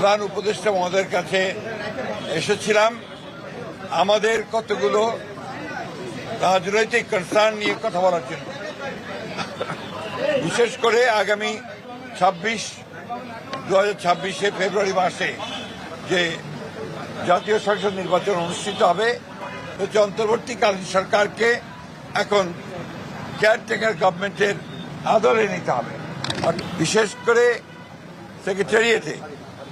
প্রধান উপদেষ্টা মহোদয়ের কাছে এসেছিলাম আমাদের কতগুলো রাজনৈতিক কনসার্ন নিয়ে কথা বলার জন্য। বিশেষ করে আগামী 2026 ফেব্রুয়ারি মাসে যে জাতীয় সংসদ নির্বাচন অনুষ্ঠিত হবে, হচ্ছে অন্তর্বর্তীকালীন সরকারকে এখন কেয়ারটেকার গভর্নমেন্টের আদলে নিতে হবে। বিশেষ করে সেক্রেটারিয়েটে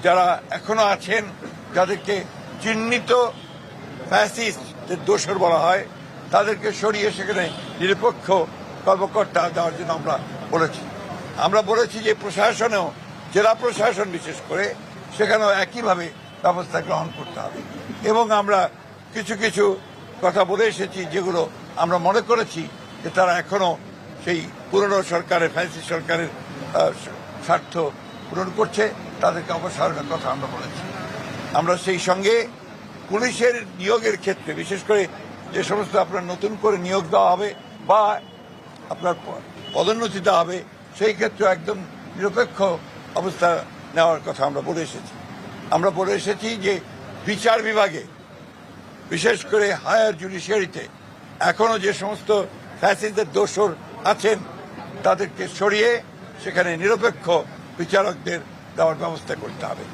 যারা এখনো আছেন, যাদেরকে চিহ্নিত ফ্যাসিস্টদের দোষর বলা হয়, তাদেরকে সরিয়ে সেখানে নিরপেক্ষ কর্মকর্তা দেওয়ার জন্য আমরা বলেছি যে প্রশাসনেও, জেলা প্রশাসন বিশেষ করে, সেখানেও একইভাবে ব্যবস্থা গ্রহণ করতে হবে। এবং আমরা কিছু কিছু কথা বলে এসেছি যেগুলো আমরা মনে করেছি যে তারা এখনো সেই পুরনো সরকারের, ফ্যাসিস্ট সরকারের স্বার্থ পূরণ করছে, তাদেরকে অপসারণের কথা আমরা বলেছি। আমরা সেই সঙ্গে পুলিশের নিয়োগের ক্ষেত্রে বিশেষ করে যে সমস্ত আপনার নতুন করে নিয়োগ দেওয়া হবে বা আপনার পদোন্নতি দেওয়া হবে, সেই ক্ষেত্রে একদম নিরপেক্ষ অবস্থা নেওয়ার কথা আমরা বলে এসেছি যে বিচার বিভাগে, বিশেষ করে হায়ার জুডিশিয়ারিতে এখনো যে সমস্ত ফ্যাসিস্টদের দোষর আছেন, তাদেরকে সরিয়ে সেখানে নিরপেক্ষ বিচারকদের দেওয়ার ব্যবস্থা করতে হবে।